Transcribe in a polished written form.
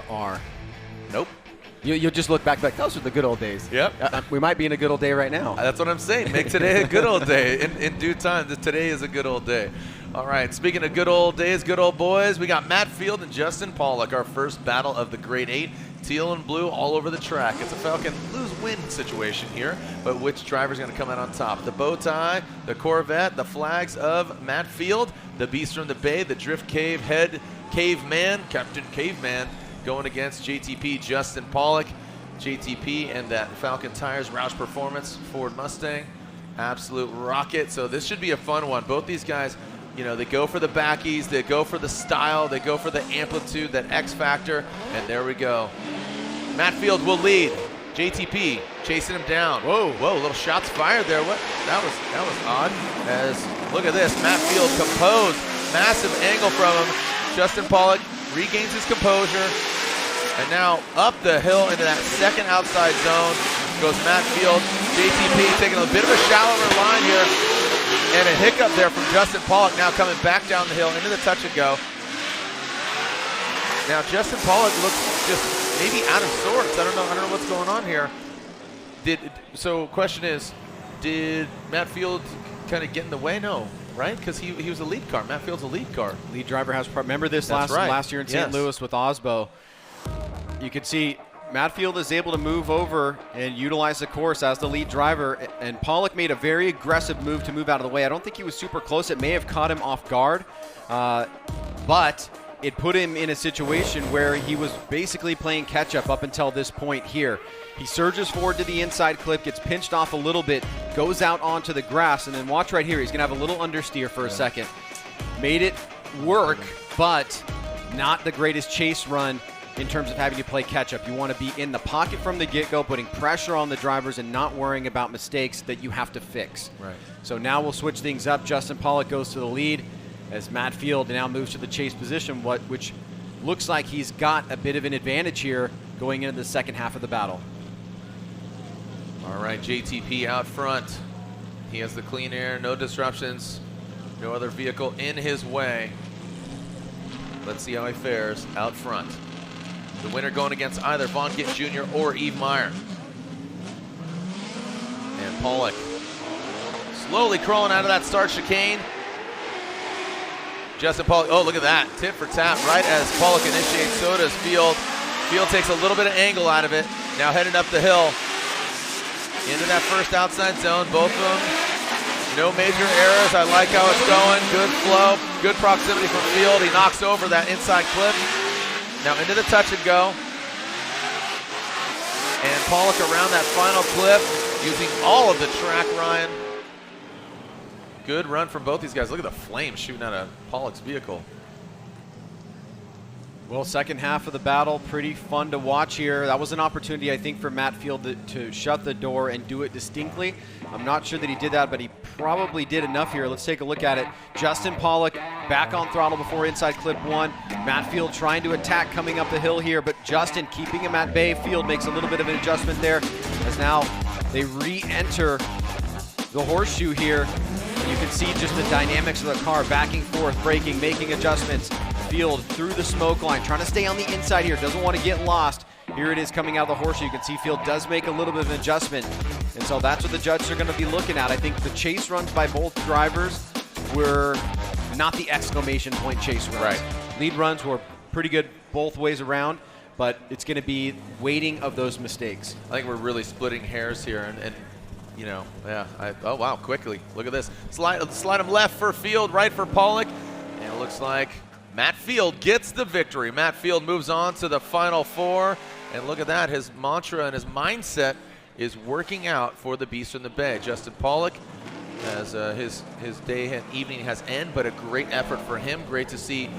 are. Nope. You'll just look back like, those are the good old days. Yep. We might be in a good old day right now. That's what I'm saying. Make today a good old day. In due time, today is a good old day. All right, speaking of good old days, good old boys, we got Matt Field and Justin Pawlak, our first battle of the Grade 8. Teal and blue all over the track. It's a Falcon lose-win situation here, but which driver's going to come out on top? The bow tie, the Corvette, the flags of Matt Field, the Beast from the Bay, the Drift Cave head caveman, Captain Caveman, going against JTP Justin Pawlak. JTP and that Falcon Tires Roush Performance Ford Mustang. Absolute rocket. So this should be a fun one. Both these guys, you know, they go for the backies, they go for the style, they go for the amplitude, that X factor, and there we go. Matt Field will lead. JTP chasing him down. Whoa, little shots fired there. What? That was odd. As look at this, Matt Field composed, massive angle from him. Justin Pawlak regains his composure, and now up the hill into that second outside zone goes Matt Field. JTP taking a bit of a shallower line here, and a hiccup there from Justin Pawlak. Now coming back down the hill into the touch and go. Now Justin Pawlak looks just maybe out of sorts. I don't know what's going on here. So question is, did Matt Field kind of get in the way? No, right? Because he was a lead car. Matt Field's a lead car. Lead driver has, remember this last year in St. Louis with Osbo. You can see Matt Field is able to move over and utilize the course as the lead driver, and Pawlak made a very aggressive move to move out of the way. I don't think he was super close. It may have caught him off guard, but it put him in a situation where he was basically playing catch-up up until this point here. He surges forward to the inside clip, gets pinched off a little bit, goes out onto the grass, and then watch right here. He's going to have a little understeer for a second. Made it work, but not the greatest chase run in terms of having to play catch-up. You want to be in the pocket from the get-go, putting pressure on the drivers and not worrying about mistakes that you have to fix. Right. So now we'll switch things up. Justin Pawlak goes to the lead as Matt Field now moves to the chase position, which looks like he's got a bit of an advantage here going into the second half of the battle. All right, JTP out front. He has the clean air, no disruptions, no other vehicle in his way. Let's see how he fares out front. The winner going against either Von Gittin Jr. or Yves Meyer. And Pawlak slowly crawling out of that start chicane. Justin Pawlak, oh, look at that. Tit for tat right as Pawlak initiates, so does Field. Field takes a little bit of angle out of it. Now heading up the hill into that first outside zone. Both of them, no major errors. I like how it's going. Good flow, good proximity from Field. He knocks over that inside clip. Now into the touch and go. And Pawlak around that final clip, using all of the track, Ryan. Good run from both these guys. Look at the flames shooting out of Pawlak's vehicle. Well, second half of the battle, pretty fun to watch here. That was an opportunity, I think, for Matt Field to shut the door and do it distinctly. I'm not sure that he did that, but he probably did enough here. Let's take a look at it. Justin Pawlak back on throttle before inside clip one. Matt Field trying to attack coming up the hill here, but Justin keeping him at bay. Field makes a little bit of an adjustment there as now they re-enter the horseshoe here. And you can see just the dynamics of the car, backing forth, braking, making adjustments. Field through the smoke line, trying to stay on the inside here, doesn't want to get lost. Here it is coming out of the horseshoe. You can see Field does make a little bit of an adjustment. And so that's what the judges are going to be looking at. I think the chase runs by both drivers were not the exclamation point chase runs. Right. Lead runs were pretty good both ways around, but it's going to be weighting of those mistakes. I think we're really splitting hairs here, and you know, yeah. Oh wow, quickly. Look at this. Slide him left for Field, right for Pawlak, and it looks like Matt Field gets the victory. Matt Field moves on to the Final Four, and look at that. His mantra and his mindset is working out for the Beast from the Bay. Justin Pawlak, as his day and evening has ended, but a great effort for him. Great to see